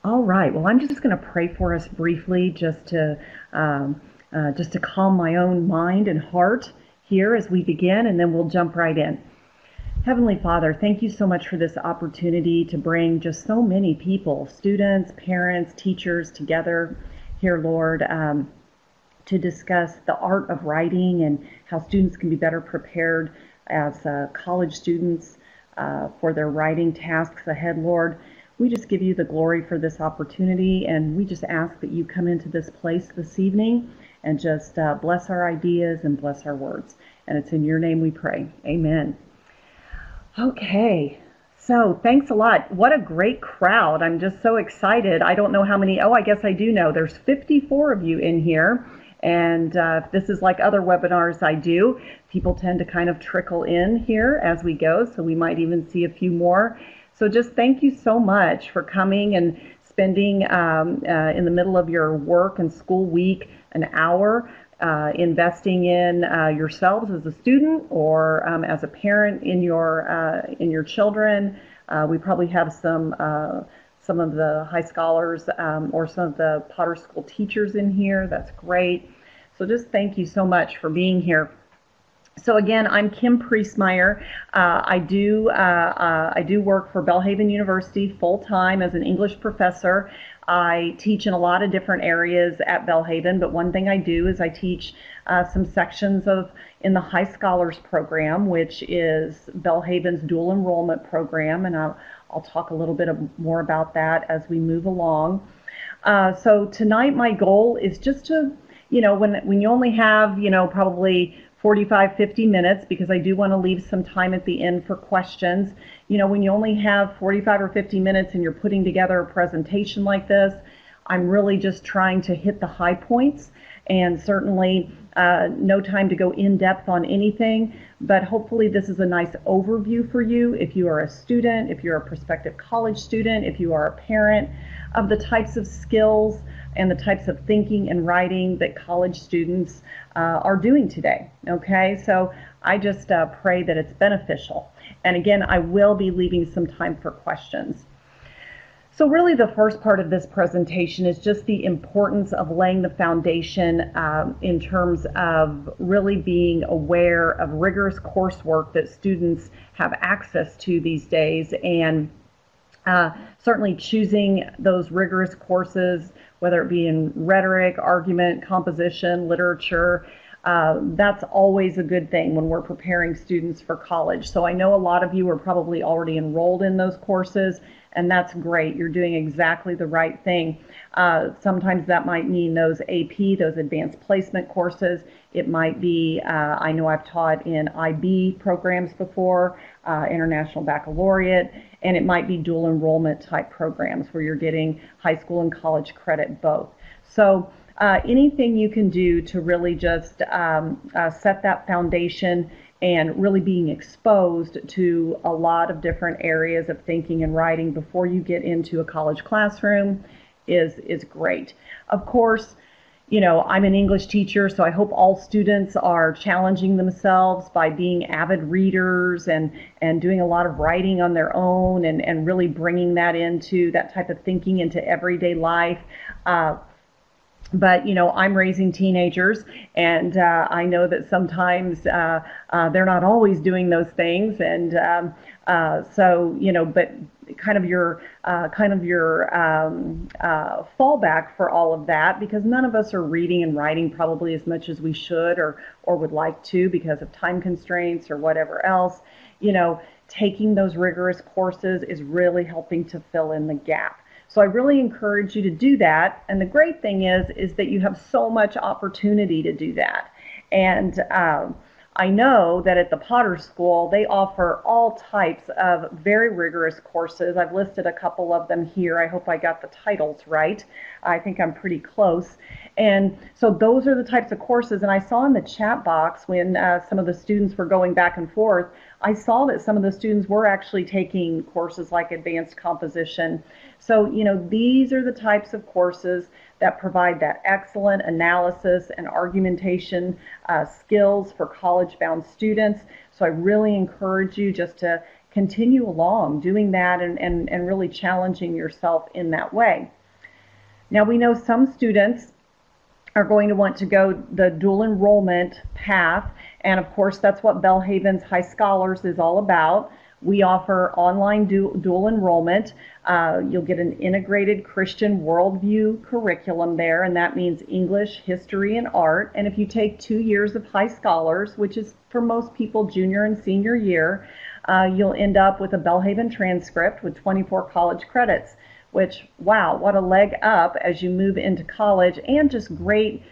All right. Well, I'm just going to pray for us briefly, just to calm my own mind and heart here as we begin, and then we'll jump right in. Heavenly Father, thank you so much for this opportunity to bring just so many people, students, parents, teachers together here, Lord, to discuss the art of writing and how students can be better prepared as college students for their writing tasks ahead, Lord. We just give you the glory for this opportunity, and we just ask that you come into this place this evening and just bless our ideas and bless our words. And it's in your name we pray. Amen. Okay, so thanks a lot. What a great crowd. I'm just so excited. I don't know how many, I guess I do know. There's 54 of you in here. And this is like other webinars I do. People tend to kind of trickle in here as we go, so we might even see a few more. So just thank you so much for coming and spending in the middle of your work and school week an hour investing in yourselves as a student or as a parent in your children. We probably have some of the high scholars or some of the Potter School teachers in here. That's great. So just thank you so much for being here. So again, I'm Kim Priesmeyer. I do work for Belhaven University full-time as an English professor. I teach in a lot of different areas at Belhaven, but one thing I do is I teach some sections in the High Scholars program, which is Belhaven's dual enrollment program, and I'll talk a little bit more about that as we move along. So tonight my goal is just to, when you only have, probably 45, 50 minutes, because I do want to leave some time at the end for questions. When you only have 45 or 50 minutes and you're putting together a presentation like this, I'm really just trying to hit the high points, and certainly no time to go in depth on anything, but hopefully this is a nice overview for you if you are a student, if you're a prospective college student, if you are a parent, of the types of skills and the types of thinking and writing that college students are doing today. Okay, so I just pray that it's beneficial. And again, I will be leaving some time for questions. So really the first part of this presentation is just the importance of laying the foundation in terms of really being aware of rigorous coursework that students have access to these days, and certainly choosing those rigorous courses, whether it be in rhetoric, argument, composition, literature. That's always a good thing when we're preparing students for college. So I know a lot of you are probably already enrolled in those courses, and that's great. You're doing exactly the right thing. Sometimes that might mean those AP, those advanced placement courses. It might be, I know I've taught in IB programs before, International Baccalaureate, and it might be dual enrollment type programs where you're getting high school and college credit both. So anything you can do to really just set that foundation and really being exposed to a lot of different areas of thinking and writing before you get into a college classroom is great. Of course, I'm an English teacher, so I hope all students are challenging themselves by being avid readers and doing a lot of writing on their own and really bringing that type of thinking into everyday life. But, I'm raising teenagers, and I know that sometimes they're not always doing those things. And so, but kind of your fallback for all of that, because none of us are reading and writing probably as much as we should or would like to because of time constraints or whatever else. Taking those rigorous courses is really helping to fill in the gap. So I really encourage you to do that. And the great thing is that you have so much opportunity to do that. And I know that at the Potter School, they offer all types of very rigorous courses. I've listed a couple of them here. I hope I got the titles right. I think I'm pretty close. And so those are the types of courses. And I saw in the chat box when some of the students were going back and forth, I saw that some of the students were actually taking courses like advanced composition. So, these are the types of courses that provide that excellent analysis and argumentation skills for college-bound students. So I really encourage you just to continue along doing that and really challenging yourself in that way. Now we know some students are going to want to go the dual enrollment path, and of course that's what Belhaven's High Scholars is all about. We offer online dual enrollment. You'll get an integrated Christian worldview curriculum there, and that means English, history, and art. And if you take 2 years of High Scholars, which is for most people junior and senior year, you'll end up with a Belhaven transcript with 24 college credits, which, wow, what a leg up as you move into college, and just great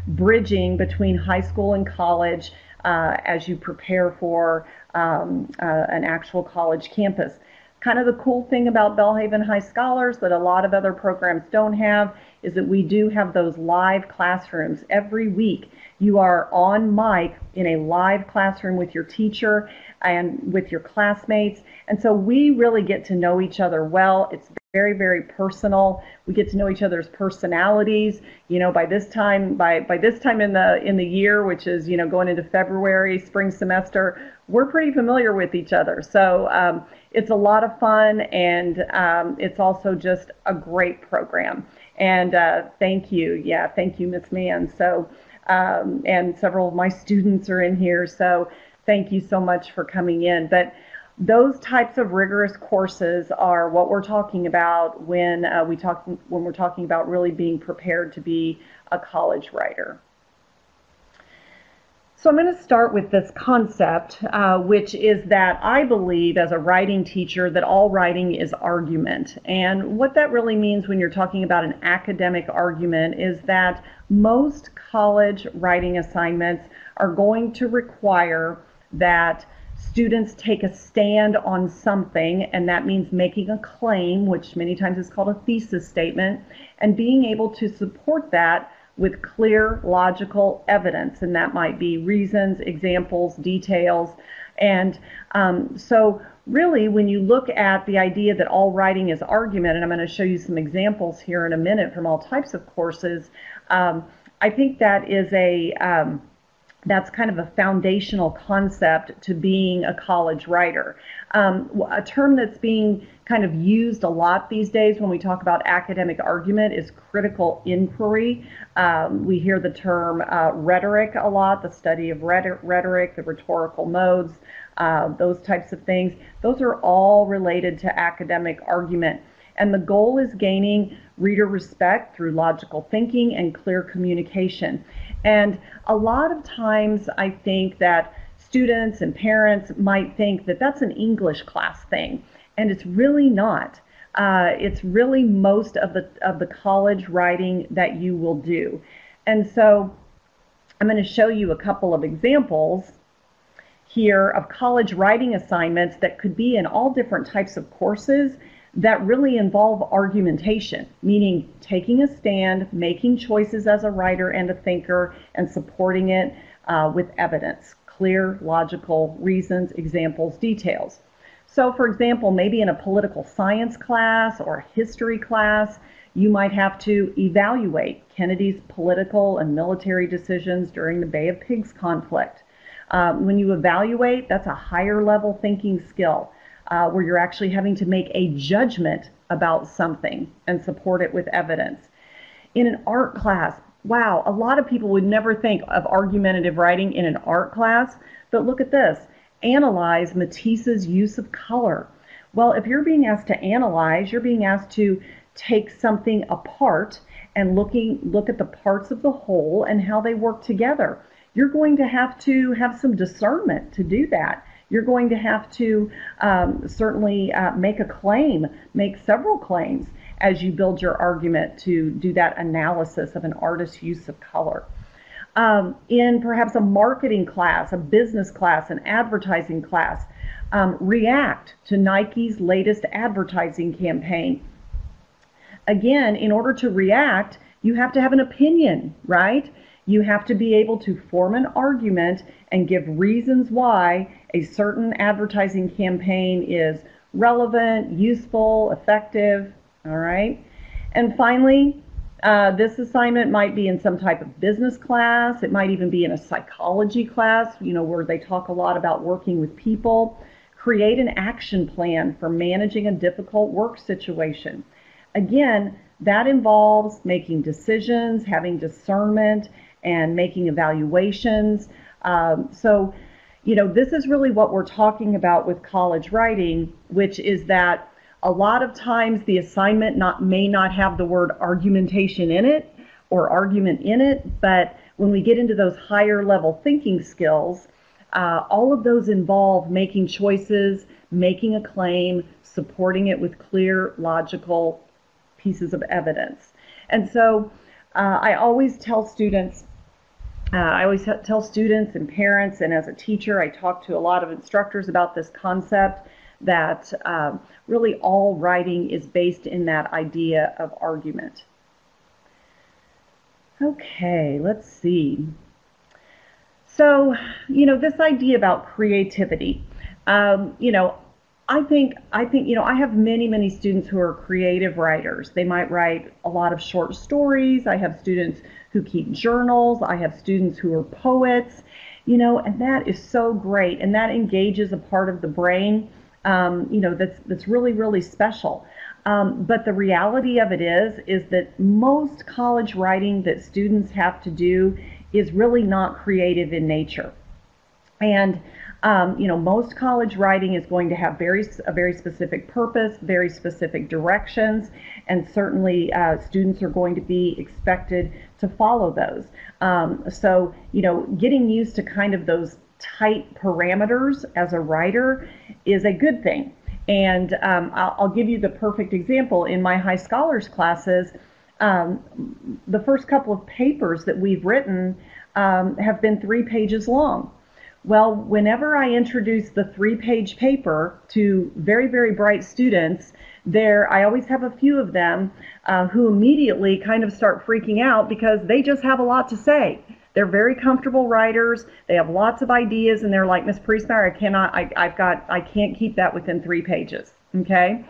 bridging between high school and college as you prepare for an actual college campus. Kind of the cool thing about Belhaven High Scholars that a lot of other programs don't have is that we do have those live classrooms every week. You are on mic in a live classroom with your teacher and with your classmates, and so we really get to know each other well. It's very, very personal. We get to know each other's personalities. You know, by this time in the year, which is, you know, going into February, spring semester, we're pretty familiar with each other. So it's a lot of fun, and it's also just a great program. And thank you, Miss Mann. So and several of my students are in here, so thank you so much for coming in. But those types of rigorous courses are what we're talking about when we're talking about really being prepared to be a college writer. So I'm going to start with this concept, which is that I believe as a writing teacher that all writing is argument. And what that really means when you're talking about an academic argument is that most college writing assignments are going to require that students take a stand on something, and that means making a claim, which many times is called a thesis statement, and being able to support that with clear, logical evidence, and that might be reasons, examples, details. And so really, when you look at the idea that all writing is argument, and I'm going to show you some examples here in a minute from all types of courses, I think that is that's kind of a foundational concept to being a college writer. A term that's being kind of used a lot these days when we talk about academic argument is critical inquiry. We hear the term rhetoric a lot, the study of rhetoric, the rhetorical modes, those types of things. Those are all related to academic argument. And the goal is gaining reader respect through logical thinking and clear communication. And a lot of times I think that students and parents might think that that's an English class thing, and it's really not. It's really most of the college writing that you will do. And so I'm going to show you a couple of examples here of college writing assignments that could be in all different types of courses that really involve argumentation, meaning taking a stand, making choices as a writer and a thinker, and supporting it with evidence, clear, logical reasons, examples, details. So for example, maybe in a political science class or a history class, you might have to evaluate Kennedy's political and military decisions during the Bay of Pigs conflict. When you evaluate, that's a higher level thinking skill. Where you're actually having to make a judgment about something and support it with evidence. In an art class, wow, a lot of people would never think of argumentative writing in an art class, but look at this. Analyze Matisse's use of color. Well, if you're being asked to analyze, you're being asked to take something apart and look at the parts of the whole and how they work together. You're going to have some discernment to do that. You're going to have to certainly make a claim, make several claims as you build your argument to do that analysis of an artist's use of color. In perhaps a marketing class, a business class, an advertising class, react to Nike's latest advertising campaign. Again, in order to react, you have to have an opinion, right? You have to be able to form an argument and give reasons why a certain advertising campaign is relevant, useful, effective, all right? And finally, this assignment might be in some type of business class. It might even be in a psychology class, you know, where they talk a lot about working with people. Create an action plan for managing a difficult work situation. again, that involves making decisions, having discernment, and making evaluations. So, this is really what we're talking about with college writing, which is that a lot of times the assignment may not have the word argumentation in it or argument in it, but when we get into those higher level thinking skills, all of those involve making choices, making a claim, supporting it with clear, logical pieces of evidence. And so I always tell students and parents, and as a teacher, I talk to a lot of instructors about this concept that really all writing is based in that idea of argument. Okay, let's see. So, this idea about creativity, I think, I have many students who are creative writers. They might write a lot of short stories. I have students who keep journals. I have students who are poets, and that is so great. And that engages a part of the brain, that's really, really special. But the reality of it is that most college writing that students have to do is really not creative in nature. And most college writing is going to have a very specific purpose, very specific directions, and certainly students are going to be expected to follow those. So, getting used to kind of those tight parameters as a writer is a good thing. And I'll give you the perfect example. In my high scholars classes, the first couple of papers that we've written have been 3 pages long. Well, whenever I introduce the 3-page paper to very, very bright students, I always have a few of them who immediately kind of start freaking out because they just have a lot to say. They're very comfortable writers. They have lots of ideas, and they're like, Miss Priesmeyer, I can't keep that within 3 pages. Okay.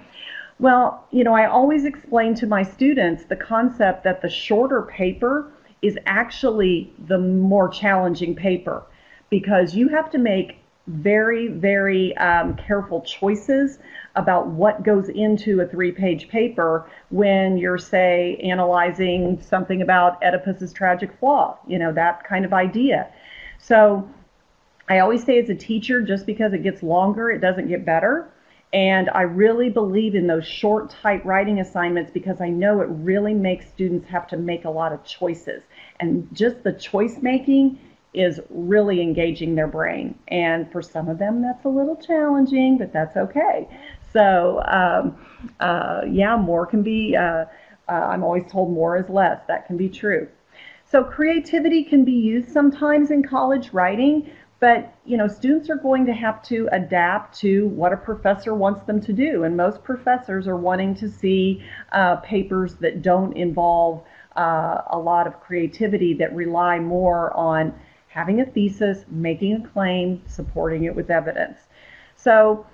Well, I always explain to my students the concept that the shorter paper is actually the more challenging paper, because you have to make very, very careful choices about what goes into a 3-page paper when you're, say, analyzing something about Oedipus's tragic flaw, that kind of idea. So I always say as a teacher, just because it gets longer, it doesn't get better. And I really believe in those short, tight writing assignments because I know it really makes students have to make a lot of choices. And just the choice making is really engaging their brain. And for some of them, that's a little challenging, but that's okay. So, more can be, I'm always told more is less. That can be true. So creativity can be used sometimes in college writing, but, students are going to have to adapt to what a professor wants them to do. And most professors are wanting to see papers that don't involve a lot of creativity, that rely more on having a thesis, making a claim, supporting it with evidence. So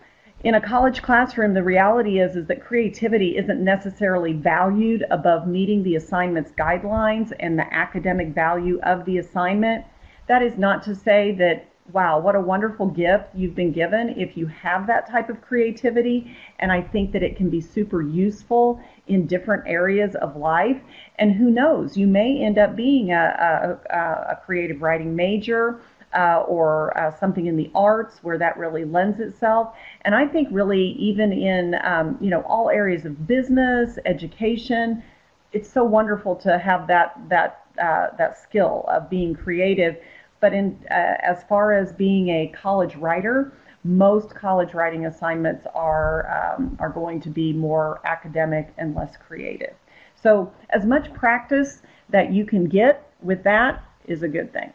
in a college classroom, the reality is that creativity isn't necessarily valued above meeting the assignment's guidelines and the academic value of the assignment. That is not to say that, wow, what a wonderful gift you've been given if you have that type of creativity. And I think that it can be super useful in different areas of life. And who knows, you may end up being a creative writing major or something in the arts where that really lends itself. And I think really even in all areas of business, education, it's so wonderful to have that skill of being creative. But as far as being a college writer, most college writing assignments are going to be more academic and less creative. So as much practice that you can get with that is a good thing.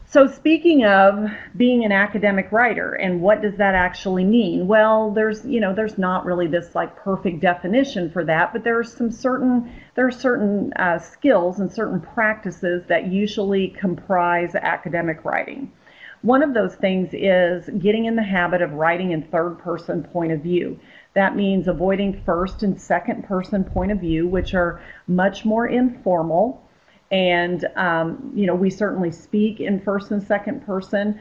So speaking of being an academic writer, and what does that actually mean? Well, there's not really this like perfect definition for that, but there are certain skills and certain practices that usually comprise academic writing. One of those things is getting in the habit of writing in third-person point of view. That means avoiding first and second-person point of view, which are much more informal And, we certainly speak in first and second person.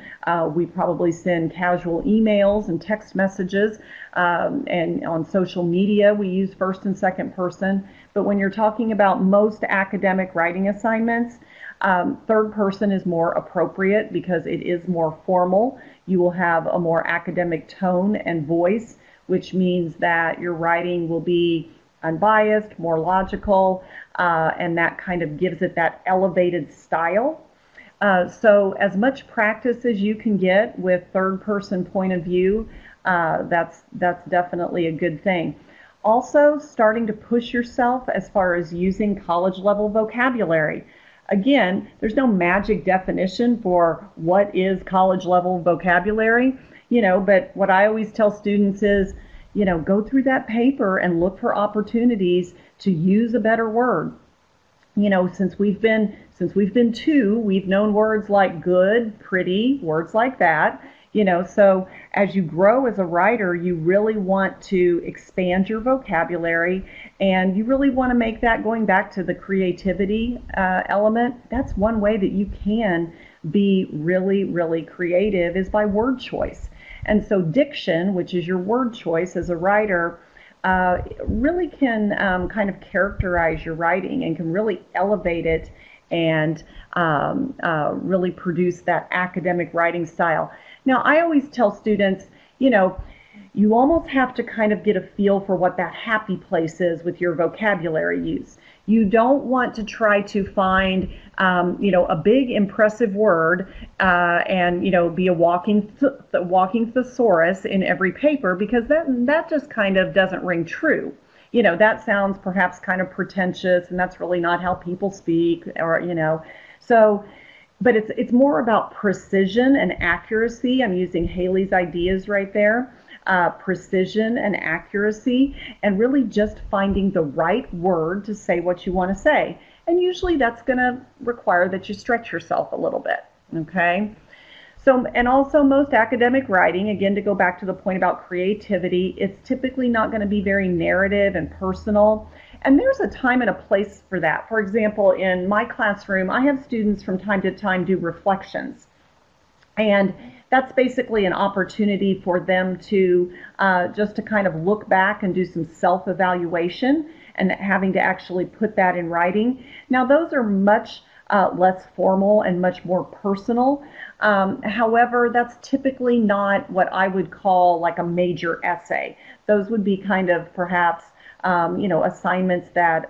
We probably send casual emails and text messages. And on social media, we use first and second person. But when you're talking about most academic writing assignments, third person is more appropriate because it is more formal. You will have a more academic tone and voice, which means that your writing will be unbiased, more logical, and that kind of gives it that elevated style. So as much practice as you can get with third person point of view, that's definitely a good thing. Also, starting to push yourself as far as using college level vocabulary. Again, there's no magic definition for what is college level vocabulary, but what I always tell students is, go through that paper and look for opportunities to use a better word. Since we've been two, we've known words like good, pretty, words like that. So as you grow as a writer, you really want to expand your vocabulary, and you really want to make that, going back to the creativity element, that's one way that you can be really, really creative, is by word choice. And so diction, which is your word choice as a writer, really can kind of characterize your writing and can really elevate it and really produce that academic writing style. Now, I always tell students, you almost have to kind of get a feel for what that happy place is with your vocabulary use. You don't want to try to find, a big impressive word and, be a walking thesaurus in every paper, because that just kind of doesn't ring true. That sounds perhaps kind of pretentious, and that's really not how people speak, or, so. But it's more about precision and accuracy. I'm using Haley's ideas right there. Precision and accuracy, and really just finding the right word to say what you want to say. And usually that's going to require that you stretch yourself a little bit, okay? So, and also most academic writing, again, to go back to the point about creativity, it's typically not going to be very narrative and personal. And there's a time and a place for that. For example, in my classroom, I have students from time to time do reflections. And that's basically an opportunity for them to just to kind of look back and do some self-evaluation, and having to actually put that in writing. Now, those are much less formal and much more personal. However, that's typically not what I would call like a major essay. Those would be kind of perhaps assignments that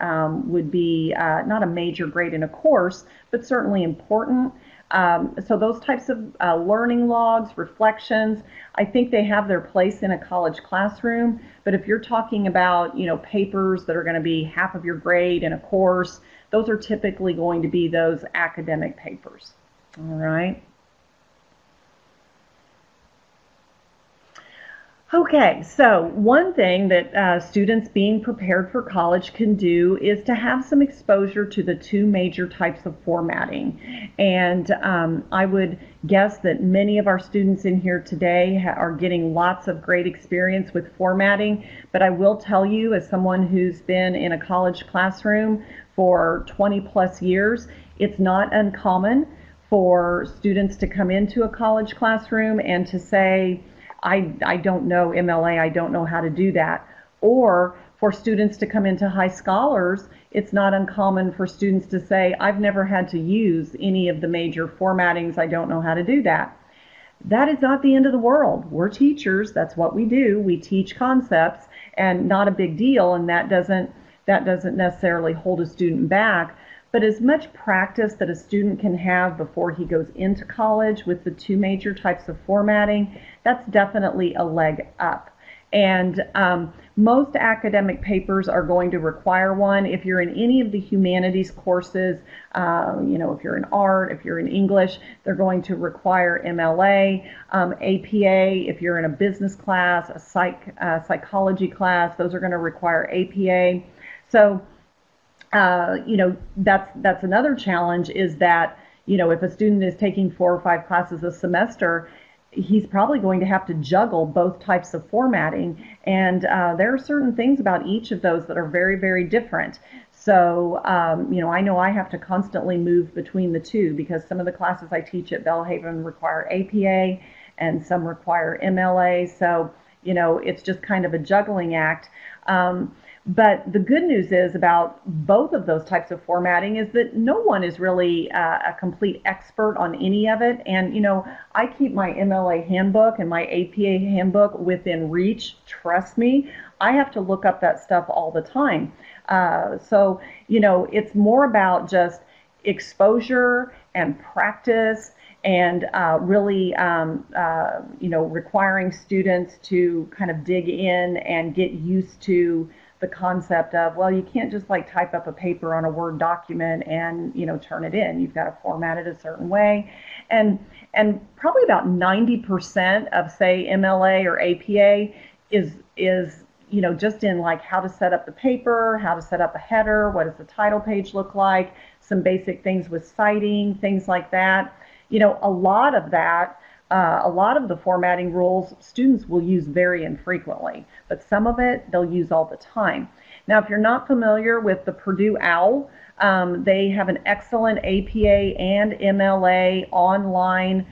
would be not a major grade in a course, but certainly important. So those types of learning logs, reflections, I think they have their place in a college classroom. But if you're talking about, papers that are going to be half of your grade in a course, those are typically going to be those academic papers. All right. Okay, so one thing that students being prepared for college can do is to have some exposure to the two major types of formatting. And I would guess that many of our students in here today are getting lots of great experience with formatting. But I will tell you, as someone who's been in a college classroom for 20 plus years, it's not uncommon for students to come into a college classroom and to say, I don't know MLA, I don't know how to do that. Or for students to come into high scholars, it's not uncommon for students to say, I've never had to use any of the major formattings, I don't know how to do that. That is not the end of the world. We're teachers, that's what we do. We teach concepts, and not a big deal, and that doesn't necessarily hold a student back. But as much practice that a student can have before he goes into college with the two major types of formatting, that's definitely a leg up. And most academic papers are going to require one. If you're in any of the humanities courses, if you're in art, if you're in English, they're going to require MLA, APA. If you're in a business class, a psychology class, those are going to require APA. So that's another challenge, is that, if a student is taking 4 or 5 classes a semester, he's probably going to have to juggle both types of formatting. And there are certain things about each of those that are very, very different. So, I know I have to constantly move between the two because some of the classes I teach at Belhaven require APA and some require MLA. So, it's just kind of a juggling act. But the good news is about both of those types of formatting is that no one is really a complete expert on any of it. And, I keep my MLA handbook and my APA handbook within reach. Trust me, I have to look up that stuff all the time. So, it's more about just exposure and practice and really, requiring students to kind of dig in and get used to the concept of, well, you can't just like type up a paper on a Word document and, turn it in. You've got to format it a certain way. And probably about 90% of, say, MLA or APA is just in like how to set up the paper, how to set up a header, what does the title page look like, some basic things with citing, things like that. A lot of that, a lot of the formatting rules students will use very infrequently, but some of it they'll use all the time. Now, if you're not familiar with the Purdue OWL, they have an excellent APA and MLA online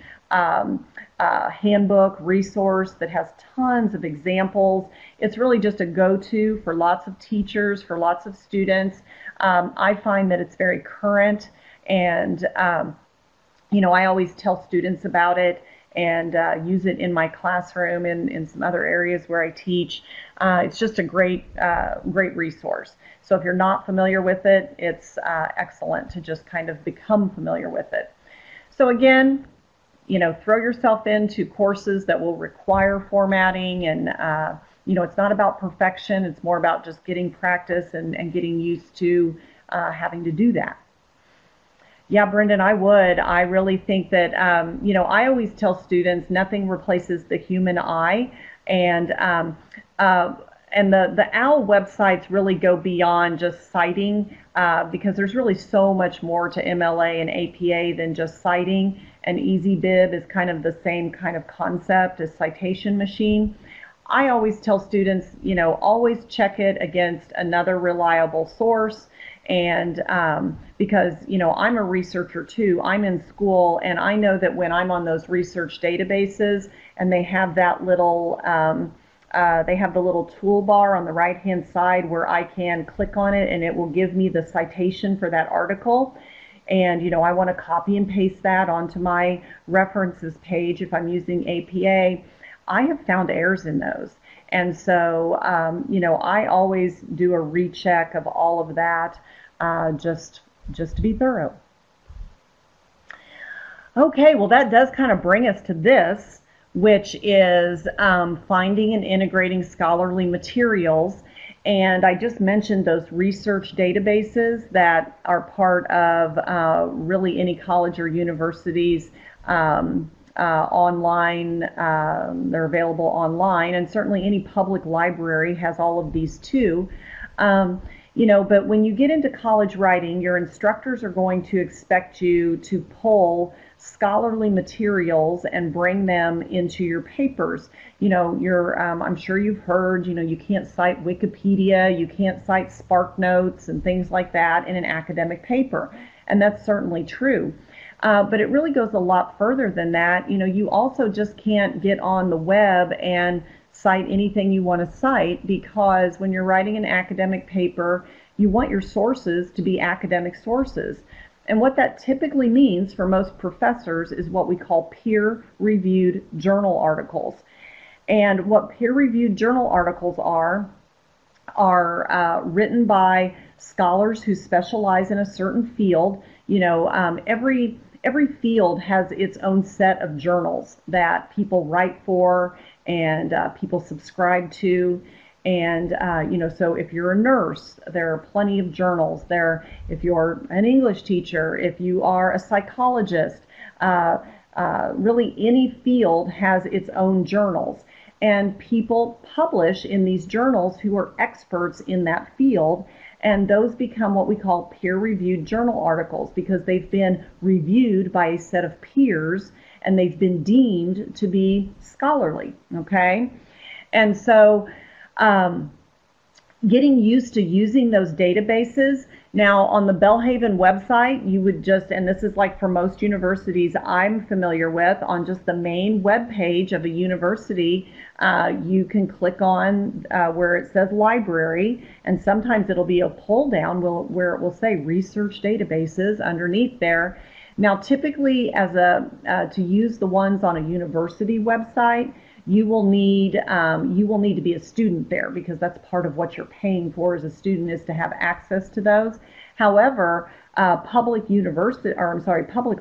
handbook resource that has tons of examples. It's really just a go-to for lots of teachers, for lots of students. I find that it's very current, and I always tell students about it and use it in my classroom and in some other areas where I teach. It's just a great resource. So if you're not familiar with it, it's excellent to just kind of become familiar with it. So again, throw yourself into courses that will require formatting, and it's not about perfection. It's more about just getting practice and getting used to having to do that. Yeah, Brendan, I would. I really think that, I always tell students nothing replaces the human eye, and the OWL websites really go beyond just citing because there's really so much more to MLA and APA than just citing. And EasyBib is kind of the same kind of concept as Citation Machine. I always tell students, always check it against another reliable source. And because, I'm a researcher too, I'm in school, and I know that when I'm on those research databases and they have that little, they have the little toolbar on the right-hand side where I can click on it and it will give me the citation for that article. And, I want to copy and paste that onto my references page if I'm using APA. I have found errors in those. And so, I always do a recheck of all of that just to be thorough. Okay, well, that does kind of bring us to this, which is finding and integrating scholarly materials. And I just mentioned those research databases that are part of really any college or university's online. They're available online, and certainly any public library has all of these too. But when you get into college writing, your instructors are going to expect you to pull scholarly materials and bring them into your papers. I'm sure you've heard, you can't cite Wikipedia, you can't cite SparkNotes and things like that in an academic paper. And that's certainly true. But it really goes a lot further than that. You also just can't get on the web and cite anything you want to cite, because when you're writing an academic paper, you want your sources to be academic sources. And what that typically means for most professors is what we call peer-reviewed journal articles. And what peer-reviewed journal articles are written by scholars who specialize in a certain field. Every field has its own set of journals that people write for and people subscribe to. And, so if you're a nurse, there are plenty of journals there. If you're an English teacher, if you are a psychologist, really any field has its own journals. And people publish in these journals who are experts in that field. And those become what we call peer-reviewed journal articles, because they've been reviewed by a set of peers and they've been deemed to be scholarly, okay? And so, getting used to using those databases. Now on the Belhaven website, you would just, and this is like for most universities I'm familiar with, on just the main web page of a university, you can click on where it says library, and sometimes it'll be a pull down where it will say research databases underneath there. Now typically to use the ones on a university website, you will need to be a student there, because that's part of what you're paying for as a student, is to have access to those. However, public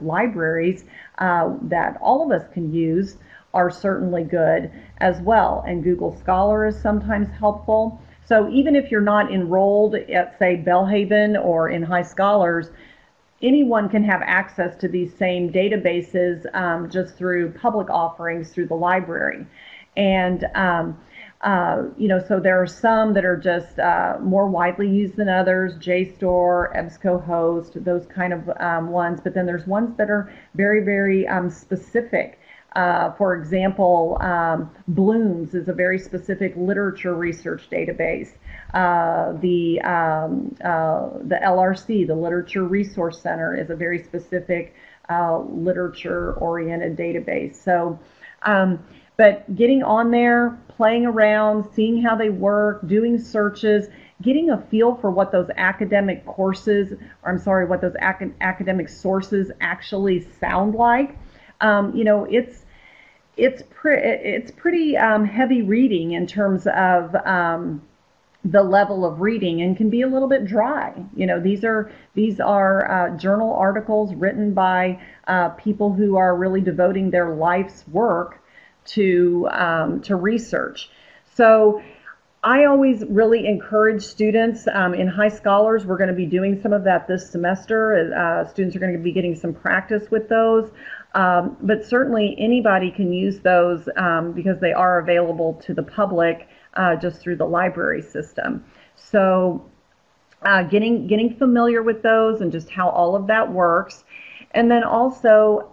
libraries that all of us can use are certainly good as well, and Google Scholar is sometimes helpful. So even if you're not enrolled at, say, Belhaven or in High Scholars, anyone can have access to these same databases just through public offerings through the library. And so there are some that are just more widely used than others, JSTOR, EBSCOhost, those kind of ones. But then there's ones that are very, very specific. For example, Bloom's is a very specific literature research database. The LRC, the Literature Resource Center, is a very specific literature-oriented database. So, but getting on there, playing around, seeing how they work, doing searches, getting a feel for what those academic courses, what those academic sources actually sound like. It's pretty heavy reading in terms of the level of reading, and can be a little bit dry. These are journal articles written by people who are really devoting their life's work to research. So I always really encourage students in High Scholars. We're going to be doing some of that this semester. Students are going to be getting some practice with those. But certainly anybody can use those because they are available to the public just through the library system. So getting familiar with those and just how all of that works. And then also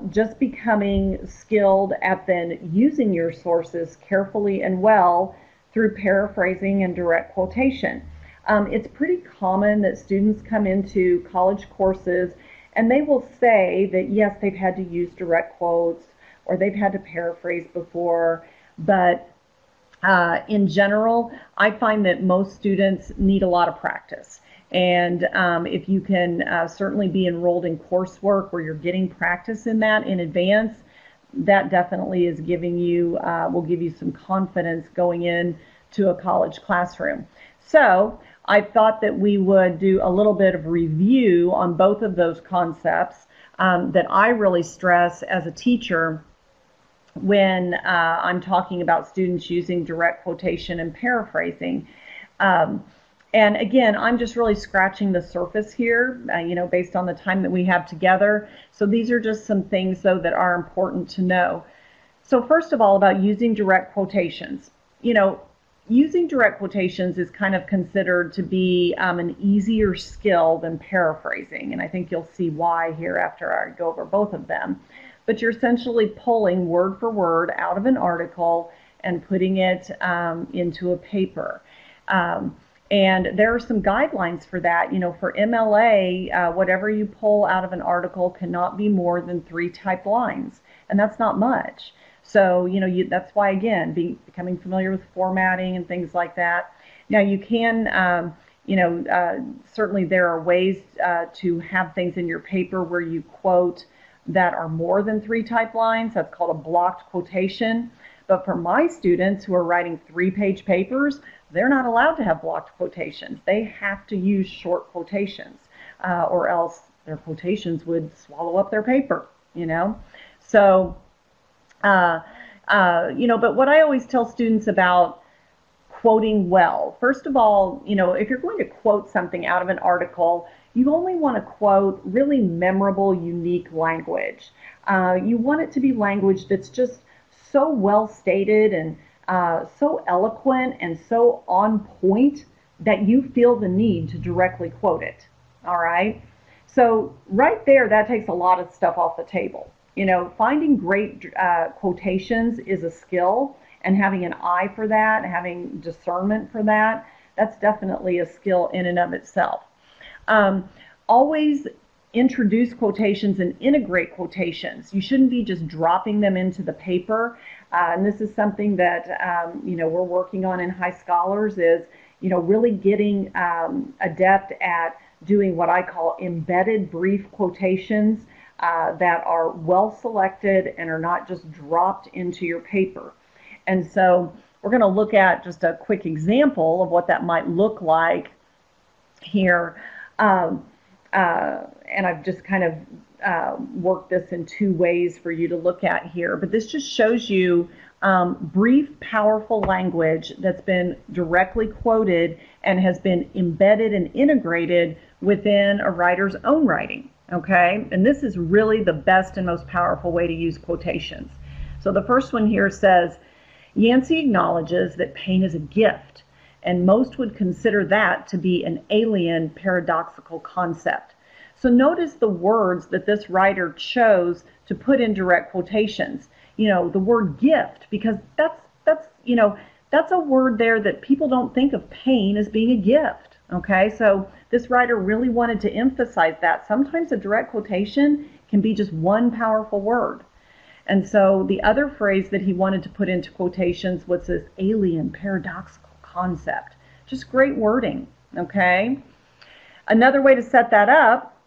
just becoming skilled at then using your sources carefully and well through paraphrasing and direct quotation. It's pretty common that students come into college courses and they will say that, yes, they've had to use direct quotes or they've had to paraphrase before, but in general, I find that most students need a lot of practice. And if you can certainly be enrolled in coursework where you're getting practice in that in advance, that definitely is giving you, will give you some confidence going into a college classroom. So I thought that we would do a little bit of review on both of those concepts that I really stress as a teacher when I'm talking about students using direct quotation and paraphrasing. And again, I'm just really scratching the surface here, based on the time that we have together. So these are just some things, though, that are important to know. So first of all, about using direct quotations. Using direct quotations is kind of considered to be an easier skill than paraphrasing, and I think you'll see why here after I go over both of them. But you're essentially pulling word for word out of an article and putting it into a paper. And there are some guidelines for that. For MLA, whatever you pull out of an article cannot be more than 3 typed lines, and that's not much. So, that's why, again, becoming familiar with formatting and things like that. Now, you can, certainly there are ways to have things in your paper where you quote that are more than 3 typed lines. That's called a blocked quotation. But for my students who are writing 3-page papers, they're not allowed to have blocked quotations. They have to use short quotations, or else their quotations would swallow up their paper, So, but what I always tell students about quoting well, first of all, if you're going to quote something out of an article, you only want to quote really memorable, unique language. You want it to be language that's just so well stated and so eloquent and so on point that you feel the need to directly quote it. All right. So right there, that takes a lot of stuff off the table. Finding great quotations is a skill, and having an eye for that, having discernment for that, That's definitely a skill in and of itself. Always introduce quotations and integrate quotations. You shouldn't be just dropping them into the paper. And this is something that we're working on in High Scholars, is really getting adept at doing what I call embedded brief quotations that are well selected and are not just dropped into your paper. And so we're going to look at just a quick example of what that might look like here. And I've just kind of worked this in two ways for you to look at here. But this just shows you brief, powerful language that's been directly quoted and has been embedded and integrated within a writer's own writing. Okay, and this is really the best and most powerful way to use quotations. So the first one here says, Yancey acknowledges that pain is a gift, and most would consider that to be an alien paradoxical concept. So notice the words that this writer chose to put in direct quotations. The word gift, because that's a word there that people don't think of pain as being a gift. Okay, so this writer really wanted to emphasize that sometimes a direct quotation can be just one powerful word. And so the other phrase that he wanted to put into quotations was this alien paradoxical concept. Just great wording, okay? Another way to set that up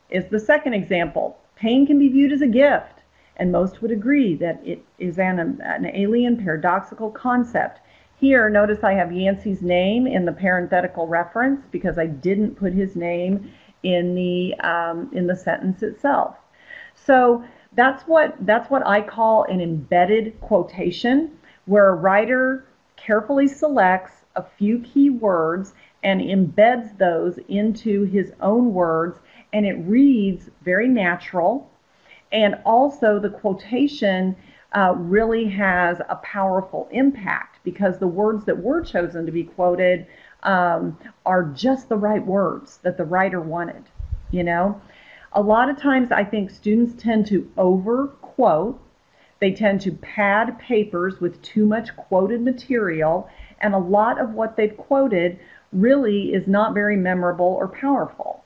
is the second example. Pain can be viewed as a gift, and most would agree that it is an alien paradoxical concept. Here, notice I have Yancey's name in the parenthetical reference because I didn't put his name in the sentence itself. So that's what I call an embedded quotation, where a writer carefully selects a few key words and embeds those into his own words, and it reads very natural. And also the quotation really has a powerful impact because the words that were chosen to be quoted are just the right words that the writer wanted. A lot of times I think students tend to over quote. They tend to pad papers with too much quoted material, and a lot of what they've quoted really is not very memorable or powerful.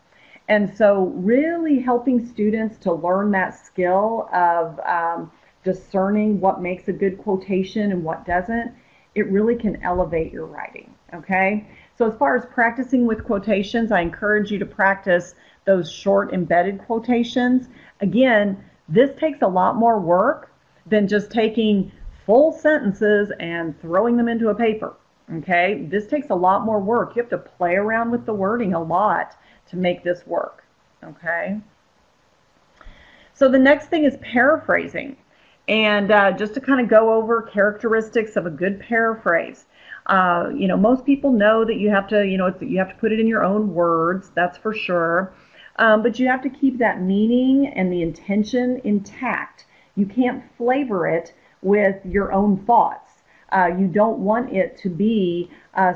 And so really helping students to learn that skill of discerning what makes a good quotation and what doesn't, it really can elevate your writing, okay? So as far as practicing with quotations, I encourage you to practice those short embedded quotations. Again, this takes a lot more work than just taking full sentences and throwing them into a paper, okay? This takes a lot more work. You have to play around with the wording a lot to make this work, okay? So the next thing is paraphrasing. And just to kind of go over characteristics of a good paraphrase. Most people know that you have to put it in your own words, that's for sure. But you have to keep that meaning and the intention intact. You can't flavor it with your own thoughts. You don't want it to be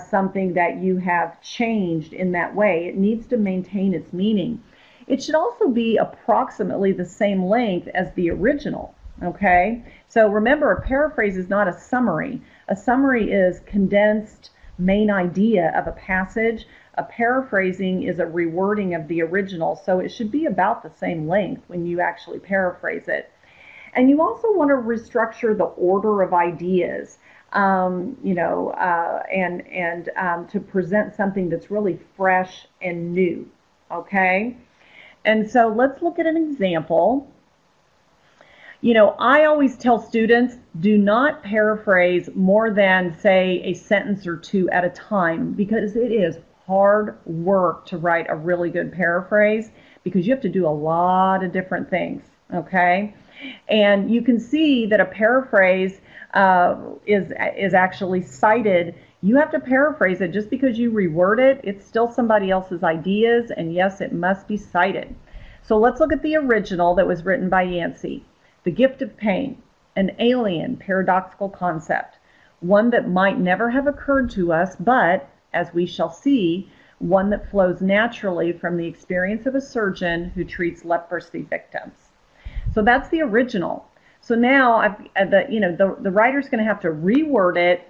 something that you have changed in that way. It needs to maintain its meaning. It should also be approximately the same length as the original. Okay, so remember, a paraphrase is not a summary. A summary is condensed main idea of a passage. A paraphrasing is a rewording of the original, so it should be about the same length when you actually paraphrase it. And you also want to restructure the order of ideas, and to present something that's really fresh and new. Okay, and so let's look at an example. I always tell students, do not paraphrase more than, say, a sentence or two at a time, because it is hard work to write a really good paraphrase because you have to do a lot of different things, okay? And you can see that a paraphrase is actually cited. You have to paraphrase it. Just because you reword it, it's still somebody else's ideas, and yes, it must be cited. So let's look at the original that was written by Yancey. The gift of pain, an alien paradoxical concept, one that might never have occurred to us, but, as we shall see, one that flows naturally from the experience of a surgeon who treats leprosy victims. So that's the original. So now the writer's going to have to reword it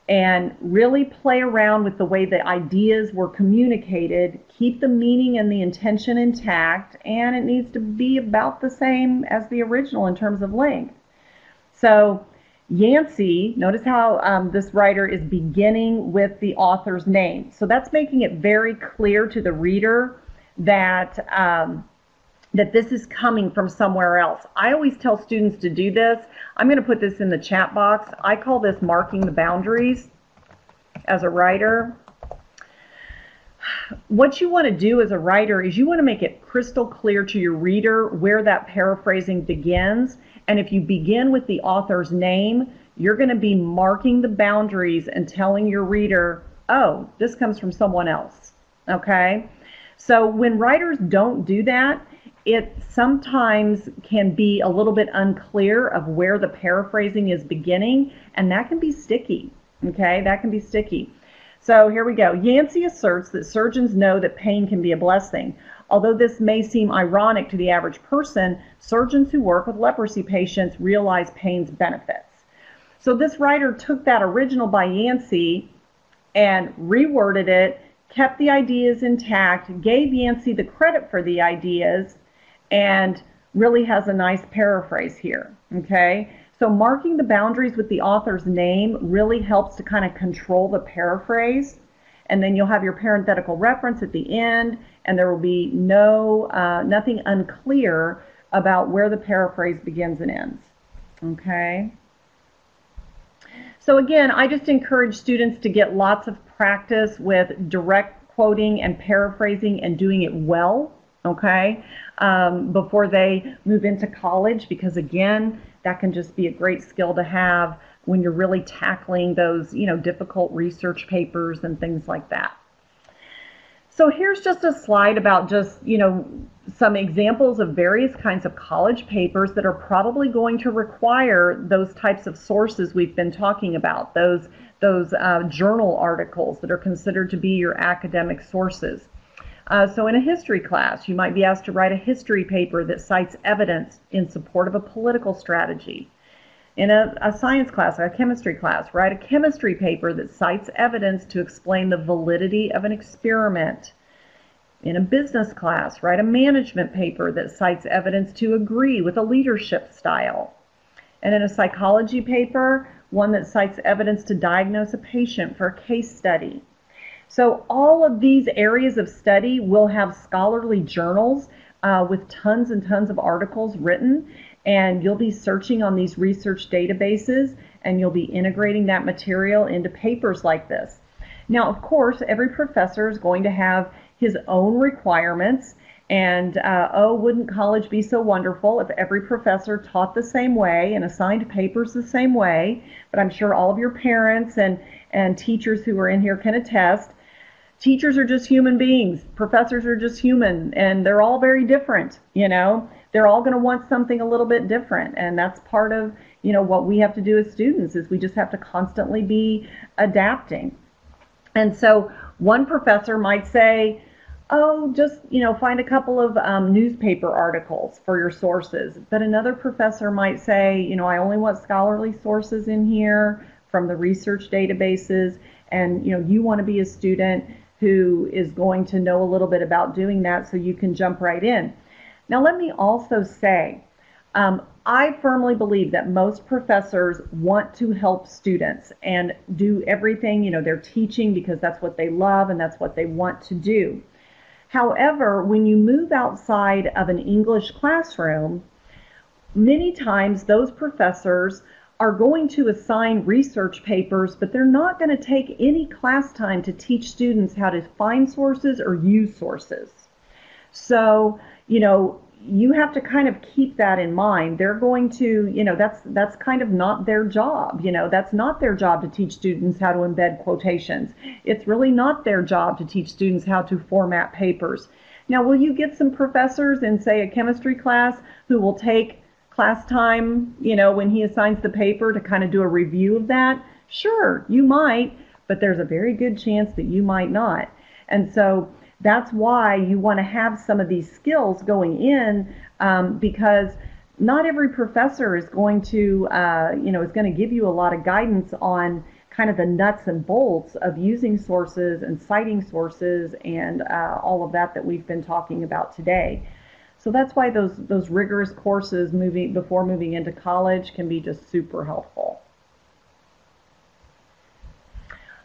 and really play around with the way the ideas were communicated, keep the meaning and the intention intact, and it needs to be about the same as the original in terms of length. So Yancey, notice how this writer is beginning with the author's name. So that's making it very clear to the reader that that this is coming from somewhere else. I always tell students to do this. I'm going to put this in the chat box. I call this marking the boundaries as a writer. What you want to do as a writer is you want to make it crystal clear to your reader where that paraphrasing begins. And if you begin with the author's name, you're going to be marking the boundaries and telling your reader, oh, this comes from someone else. Okay? So when writers don't do that, it sometimes can be a little bit unclear of where the paraphrasing is beginning, and that can be sticky. Okay? That can be sticky. So here we go. Yancey asserts that surgeons know that pain can be a blessing. Although this may seem ironic to the average person, surgeons who work with leprosy patients realize pain's benefits. So this writer took that original by Yancey and reworded it, kept the ideas intact, gave Yancey the credit for the ideas, and really has a nice paraphrase here. Okay? So marking the boundaries with the author's name really helps to kind of control the paraphrase. And then you'll have your parenthetical reference at the end, and there will be nothing unclear about where the paraphrase begins and ends. Okay? So again, I just encourage students to get lots of practice with direct quoting and paraphrasing and doing it well, okay, before they move into college, because again, that can just be a great skill to have when you're really tackling those, difficult research papers and things like that. So here's just a slide about just, some examples of various kinds of college papers that are probably going to require those types of sources we've been talking about, those journal articles that are considered to be your academic sources. So in a history class, you might be asked to write a history paper that cites evidence in support of a political strategy. In a science class, or a chemistry class, write a chemistry paper that cites evidence to explain the validity of an experiment. In a business class, write a management paper that cites evidence to agree with a leadership style. And in a psychology paper, one that cites evidence to diagnose a patient for a case study. So all of these areas of study will have scholarly journals with tons and tons of articles written, and you'll be searching on these research databases, and you'll be integrating that material into papers like this. Now, of course, every professor is going to have his own requirements, and wouldn't college be so wonderful if every professor taught the same way and assigned papers the same way? But I'm sure all of your parents and teachers who are in here can attest. Teachers are just human beings. Professors are just human, and they're all very different, They're all going to want something a little bit different, and that's part of, what we have to do as students is we just have to constantly be adapting. And so one professor might say, oh, just, find a couple of newspaper articles for your sources. But another professor might say, I only want scholarly sources in here from the research databases. And, you want to be a student who is going to know a little bit about doing that so you can jump right in. Now, let me also say, I firmly believe that most professors want to help students and do everything, they're teaching because that's what they love and that's what they want to do. However, when you move outside of an English classroom, many times those professors are going to assign research papers, but they're not going to take any class time to teach students how to find sources or use sources. So, you have to kind of keep that in mind. They're going to, that's kind of not their job. That's not their job to teach students how to embed quotations. It's really not their job to teach students how to format papers. Now, will you get some professors in, say, a chemistry class who will take class time, when he assigns the paper to kind of do a review of that? Sure, you might, but there's a very good chance that you might not. And so that's why you want to have some of these skills going in, because not every professor is going to, is going to give you a lot of guidance on kind of the nuts and bolts of using sources and citing sources and all of that we've been talking about today. So that's why those rigorous courses before moving into college can be just super helpful.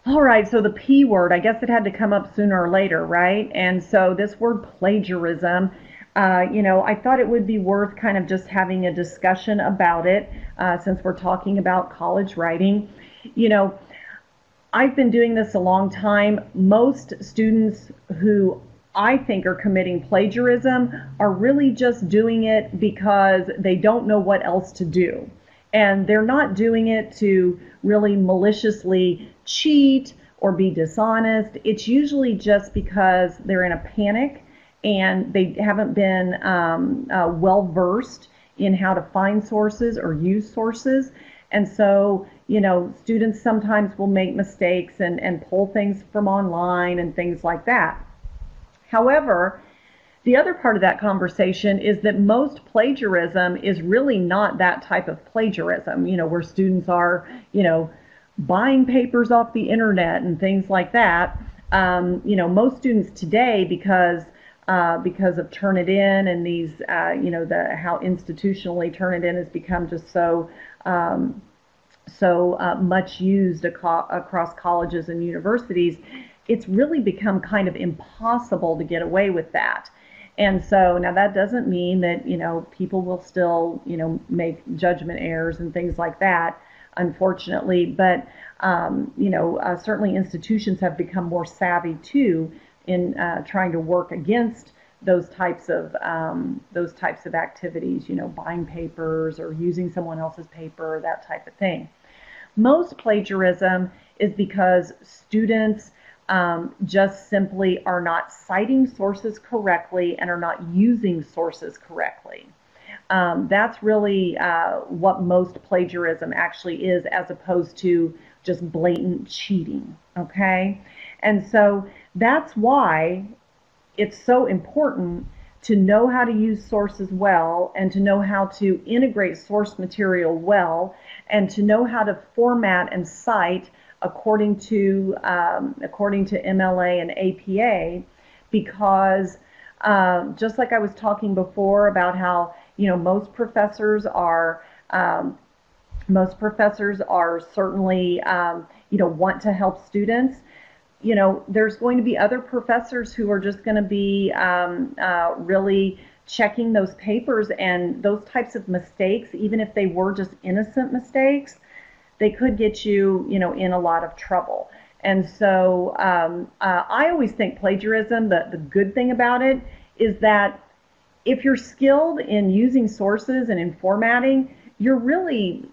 All right, so the P word, I guess it had to come up sooner or later, right? And so this word plagiarism, I thought it would be worth kind of just having a discussion about it since we're talking about college writing. I've been doing this a long time. Most students who I think are committing plagiarism are really just doing it because they don't know what else to do. And they're not doing it to really maliciously cheat or be dishonest. It's usually just because they're in a panic and they haven't been well versed in how to find sources or use sources. And so, students sometimes will make mistakes and pull things from online and things like that. However, the other part of that conversation is that most plagiarism is really not that type of plagiarism, where students are, buying papers off the internet and things like that. Most students today, because of Turnitin and these, how institutionally Turnitin has become just so much used across colleges and universities, it's really become kind of impossible to get away with that. And so now that doesn't mean that, people will still, make judgment errors and things like that, unfortunately. But, certainly institutions have become more savvy too in trying to work against those types of activities, buying papers or using someone else's paper, that type of thing. Most plagiarism is because students just simply are not citing sources correctly and are not using sources correctly. That's really what most plagiarism actually is, as opposed to just blatant cheating, okay? And so that's why it's so important to know how to use sources well and to know how to integrate source material well and to know how to format and cite according to MLA and APA, because just like I was talking before about how most professors are certainly want to help students. There's going to be other professors who are just going to be really checking those papers, and those types of mistakes, even if they were just innocent mistakes, they could get you, in a lot of trouble. And so I always think plagiarism, the good thing about it is that if you're skilled in using sources and in formatting, you're really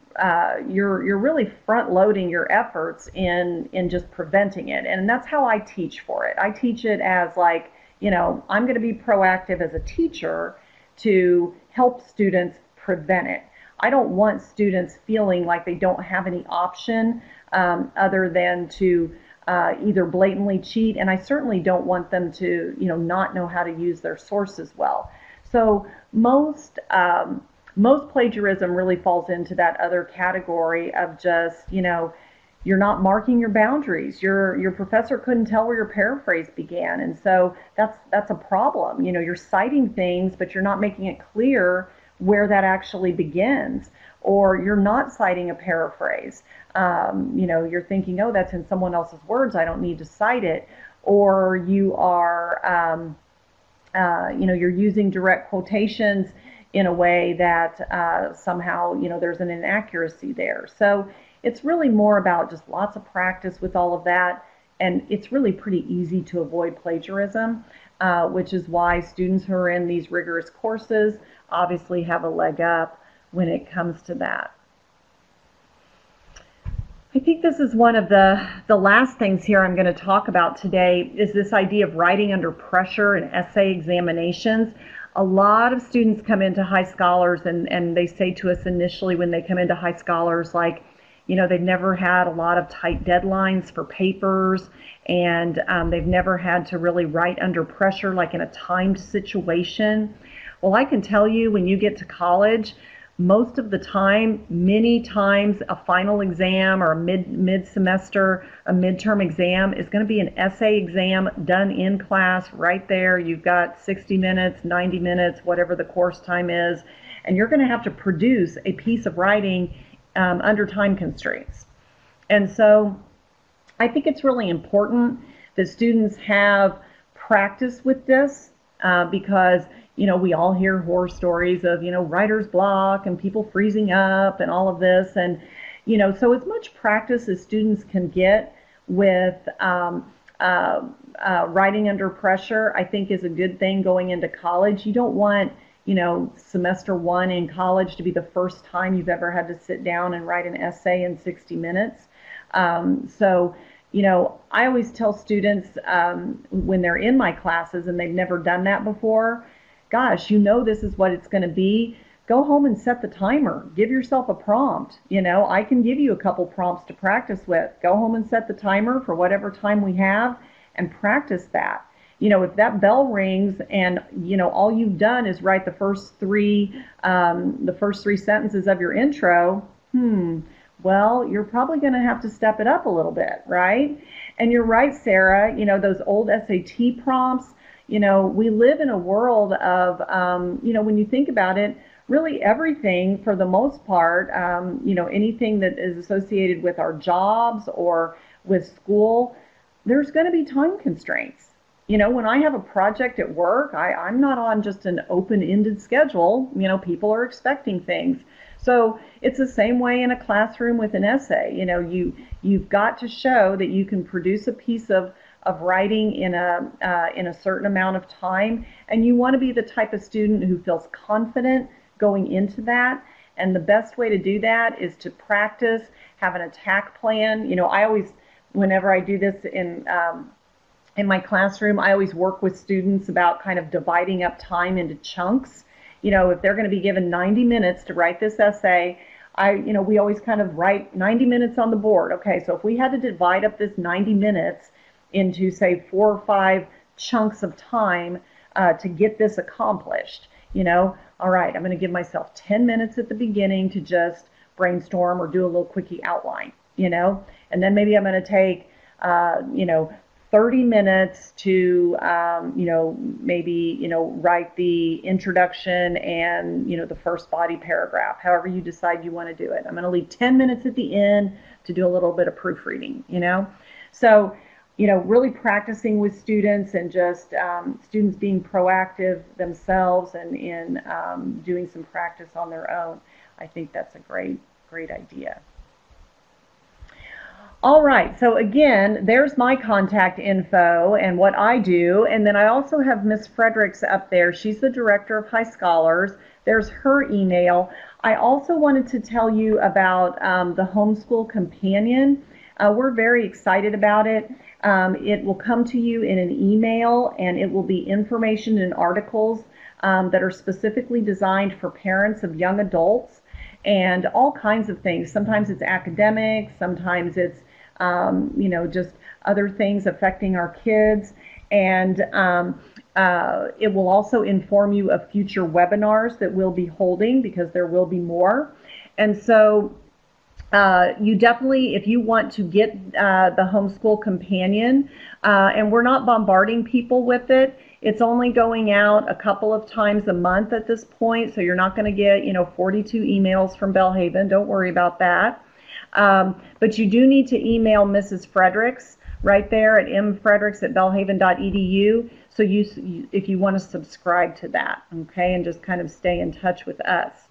front loading your efforts in just preventing it. And that's how I teach for it. I teach it as like, I'm going to be proactive as a teacher to help students prevent it. I don't want students feeling like they don't have any option other than to either blatantly cheat, and I certainly don't want them to, not know how to use their sources well. So most plagiarism really falls into that other category of just, you're not marking your boundaries. Your professor couldn't tell where your paraphrase began, and so that's a problem. You're citing things, but you're not making it clear where that actually begins, or you're not citing a paraphrase. You're thinking, oh, that's in someone else's words, I don't need to cite it, or you are, you're using direct quotations in a way that somehow, there's an inaccuracy there. So it's really more about just lots of practice with all of that, and it's really pretty easy to avoid plagiarism, which is why students who are in these rigorous courses obviously have a leg up when it comes to that. I think this is one of the last things here I'm going to talk about today is this idea of writing under pressure and essay examinations. A lot of students come into High Scholars and they say to us initially when they come into High Scholars, like, they've never had a lot of tight deadlines for papers, and they've never had to really write under pressure, like in a timed situation. Well, I can tell you when you get to college, most of the time, many times, a final exam or a mid-semester, a midterm exam is going to be an essay exam done in class right there. You've got 60 minutes, 90 minutes, whatever the course time is, and you're going to have to produce a piece of writing under time constraints. And so I think it's really important that students have practice with this because we all hear horror stories of, writer's block and people freezing up and all of this. And, so as much practice as students can get with writing under pressure, I think is a good thing going into college. You don't want, semester 1 in college to be the first time you've ever had to sit down and write an essay in 60 minutes. I always tell students when they're in my classes and they've never done that before, gosh, this is what it's going to be. Go home and set the timer. Give yourself a prompt. I can give you a couple prompts to practice with. Go home and set the timer for whatever time we have and practice that. If that bell rings and, all you've done is write the first three sentences of your intro, well, you're probably going to have to step it up a little bit, right? And you're right, Sarah, those old SAT prompts, we live in a world of, when you think about it, really everything for the most part, anything that is associated with our jobs or with school, there's going to be time constraints. When I have a project at work, I'm not on just an open-ended schedule. People are expecting things. So it's the same way in a classroom with an essay. You've got to show that you can produce a piece of writing in a certain amount of time, and you want to be the type of student who feels confident going into that. And the best way to do that is to practice, have an attack plan. I always, whenever I do this in my classroom, I always work with students about kind of dividing up time into chunks. If they're going to be given 90 minutes to write this essay, we always kind of write 90 minutes on the board. Okay, so if we had to divide up this 90 minutes into, say, 4 or 5 chunks of time to get this accomplished, all right, I'm going to give myself 10 minutes at the beginning to just brainstorm or do a little quickie outline, and then maybe I'm going to take, 30 minutes to, maybe, write the introduction and, the first body paragraph, however you decide you want to do it. I'm going to leave 10 minutes at the end to do a little bit of proofreading, So, really practicing with students and just students being proactive themselves and in doing some practice on their own. I think that's a great idea. All right, so again, there's my contact info and what I do, and then I also have Miss Fredericks up there. She's the Director of High Scholars. There's her email. I also wanted to tell you about the Homeschool Companion. We're very excited about it. It will come to you in an email, and it will be information and articles that are specifically designed for parents of young adults and all kinds of things. Sometimes it's academic, sometimes it's just other things affecting our kids. And it will also inform you of future webinars that we'll be holding, because there will be more. And so you definitely, if you want to get the Homeschool Companion, and we're not bombarding people with it, it's only going out a couple of times a month at this point, so you're not going to get 42 emails from Belhaven. Don't worry about that. But you do need to email Mrs. Fredericks right there at mfredericks@belhaven.edu. So if you want to subscribe to that, okay, and just kind of stay in touch with us.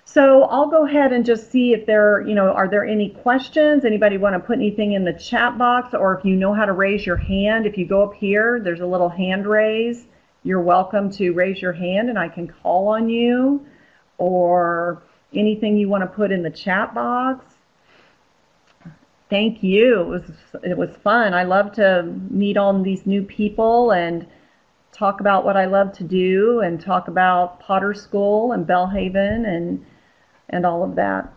So I'll go ahead and just see if there, are there any questions? Anybody want to put anything in the chat box, or if you know how to raise your hand? If you go up here, there's a little hand raise. You're welcome to raise your hand and I can call on you, or anything you want to put in the chat box. Thank you. It was fun. I love to meet all these new people and talk about what I love to do and talk about Potter School and Belhaven and all of that.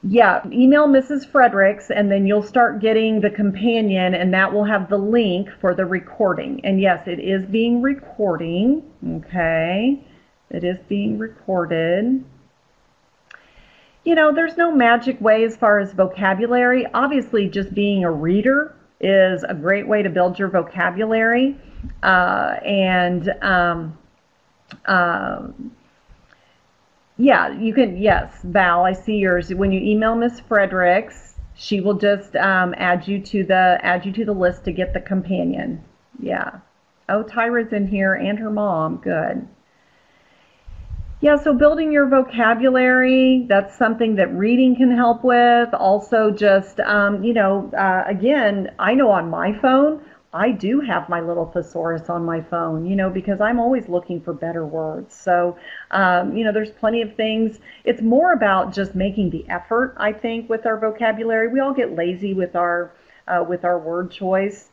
Yeah, email Mrs. Fredericks, and then you'll start getting the companion, and that will have the link for the recording. And yes, it is being recording. Okay, it is being recorded. You know, there's no magic way as far as vocabulary. Obviously, just being a reader is a great way to build your vocabulary. And Yeah, you can. Yes, Val, I see yours. When you email Miss Fredericks, she will just add you to the list to get the companion. Yeah. Oh, Tyra's in here and her mom. Good. Yeah, so building your vocabulary, that's something that reading can help with. Also, just, again, I know on my phone, I do have my little thesaurus on my phone, because I'm always looking for better words. So, there's plenty of things. It's more about just making the effort, I think, with our vocabulary. We all get lazy with our word choice.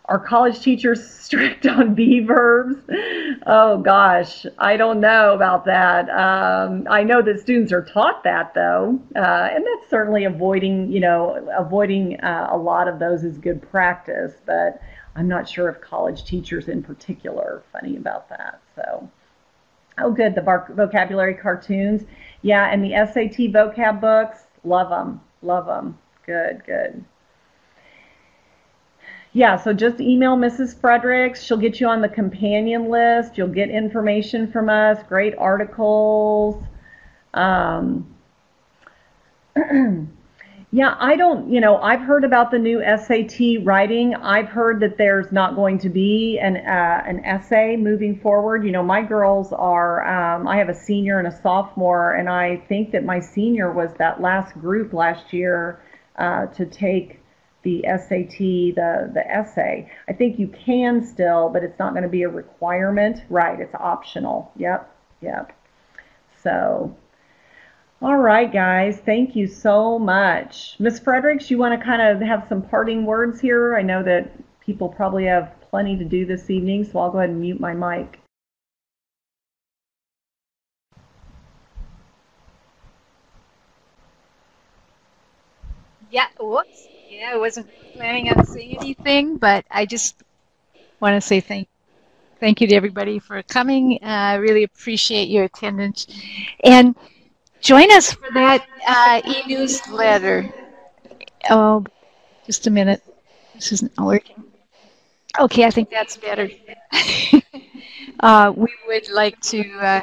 Are college teachers strict on be verbs? Oh gosh, I don't know about that. I know that students are taught that though, and that's certainly avoiding a lot of those is good practice. But I'm not sure if college teachers in particular are funny about that. So, oh good, the vocabulary cartoons, yeah, and the SAT vocab books, love them, love them. Good, good. Yeah, so just email Mrs. Fredericks. She'll get you on the companion list. You'll get information from us, great articles. Um, yeah, I don't, I've heard about the new SAT writing. I've heard that there's not going to be an essay moving forward. My girls are, I have a senior and a sophomore, and I think that my senior was that last group last year to take the SAT, the essay. I think you can still, but it's not going to be a requirement. Right, it's optional. Yep, yep. So, all right, guys, thank you so much. Miss Fredericks, you want to kind of have some parting words here? I know that people probably have plenty to do this evening, so I'll go ahead and mute my mic. Yeah, whoops. Yeah, I wasn't planning on saying anything, but I just want to say thank you to everybody for coming. I really appreciate your attendance. And join us for that e-newsletter. Oh, just a minute. This isn't working. Okay, I think that's better. We would like to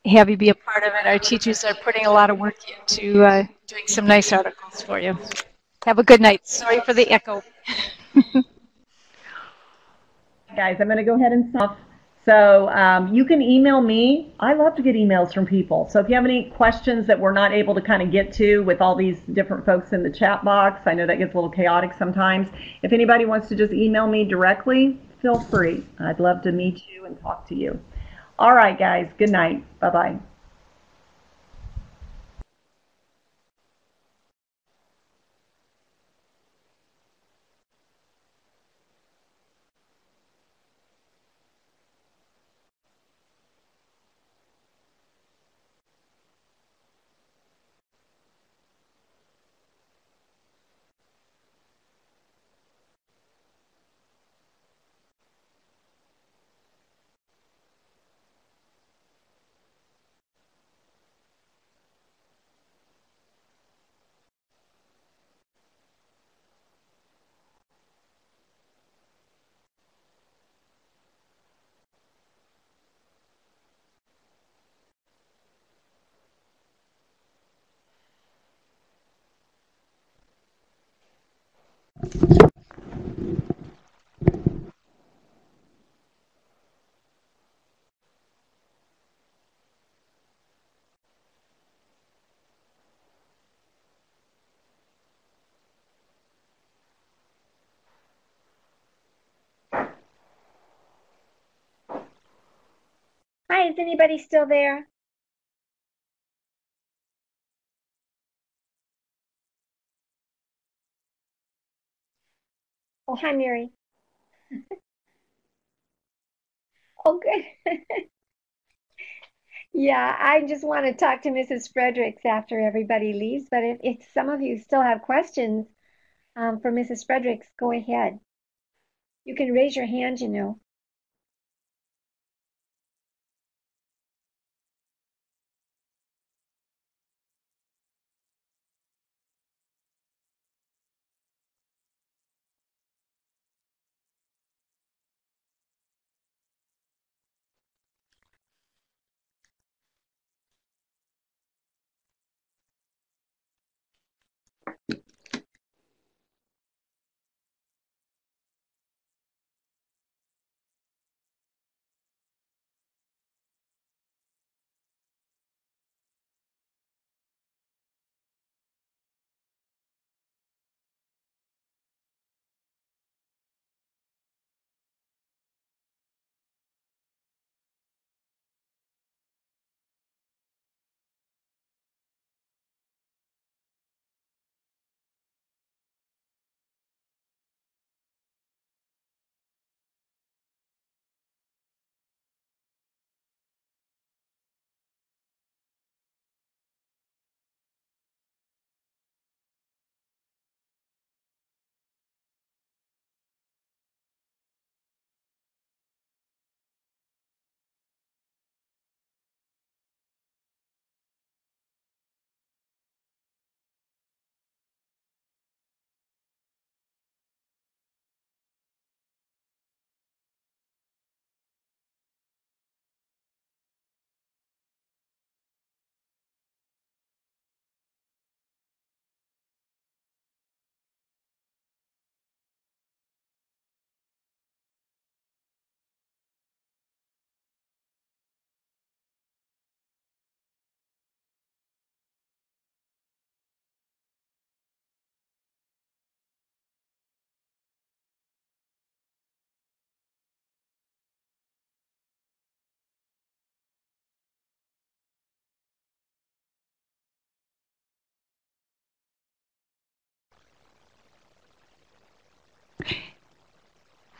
have you be a part of it. Our teachers are putting a lot of work into doing some nice articles for you. Have a good night. Sorry for the echo. Guys, I'm going to go ahead and sign off. So you can email me. I love to get emails from people. So if you have any questions that we're not able to kind of get to with all these different folks in the chat box, I know that gets a little chaotic sometimes. If anybody wants to just email me directly, feel free. I'd love to meet you and talk to you. All right, guys. Good night. Bye-bye. Hi, is anybody still there? Oh, hi, Mary. Oh, good. Yeah, I just want to talk to Mrs. Fredericks after everybody leaves, but if some of you still have questions for Mrs. Fredericks, go ahead. You can raise your hand, you know.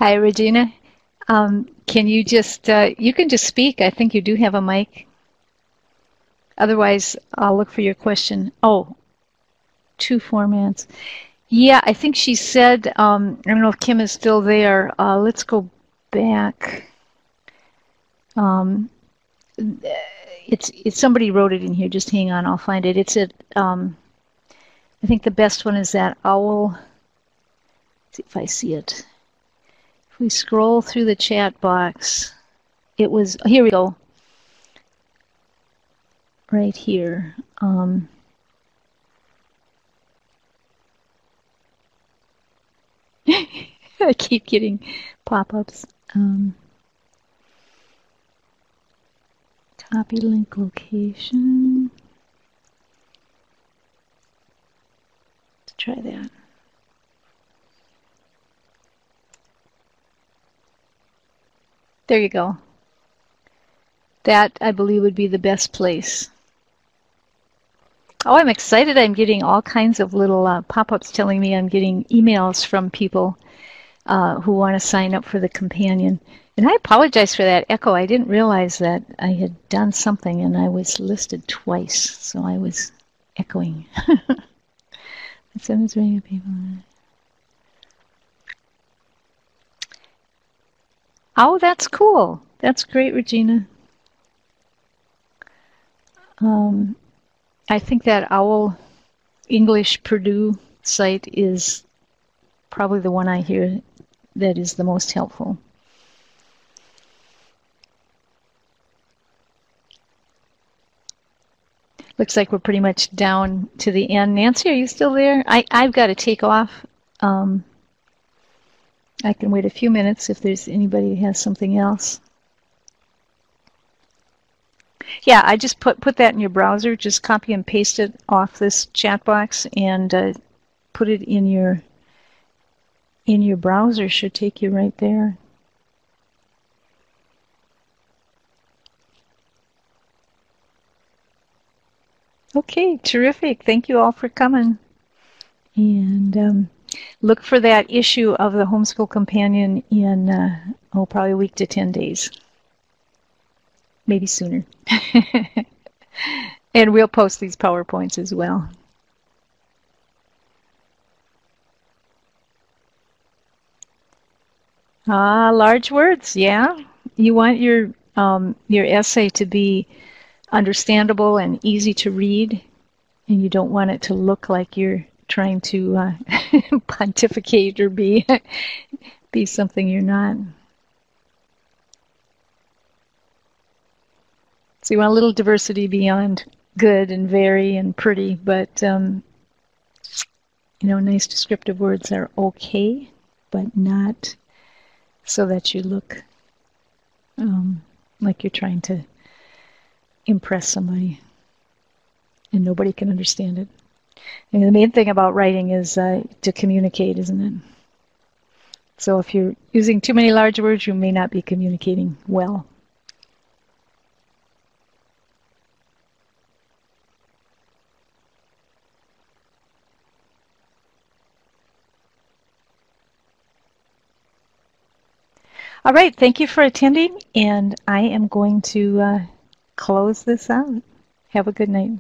Hi, Regina. Can you just, you can just speak. I think you do have a mic. Otherwise, I'll look for your question. Oh, two formats. Yeah, I think she said, I don't know if Kim is still there. Let's go back. It's somebody wrote it in here. Just hang on, I'll find it. It's at, I think the best one is that owl. Let's see if I see it. If we scroll through the chat box, it was, here we go. Right here. I keep getting pop-ups. Copy link location. Let's try that. There you go. That, I believe, would be the best place. Oh, I'm excited. I'm getting all kinds of little pop-ups telling me I'm getting emails from people who want to sign up for the companion. And I apologize for that echo. I didn't realize that I had done something and I was listed twice, so I was echoing. People. Oh, that's cool. That's great, Regina. I think that OWL English Purdue site is probably the one I hear that is the most helpful. Looks like we're pretty much down to the end. Nancy, are you still there? I've got to take off. I can wait a few minutes if there's anybody who has something else. Yeah, I just put that in your browser. Just copy and paste it off this chat box and put it in your browser. Should take you right there. Okay, terrific. Thank you all for coming. And look for that issue of the Homeschool Companion in, probably a week to 10 days. maybe sooner. And we'll post these PowerPoints as well. Large words, yeah. You want your essay to be understandable and easy to read, and you don't want it to look like you're trying to pontificate or be something you're not. So you want a little diversity beyond good and very and pretty, but nice descriptive words are okay, but not so that you look like you're trying to impress somebody and nobody can understand it. And the main thing about writing is to communicate, isn't it? So if you're using too many large words, you may not be communicating well. All right, thank you for attending, and I am going to close this out. Have a good night.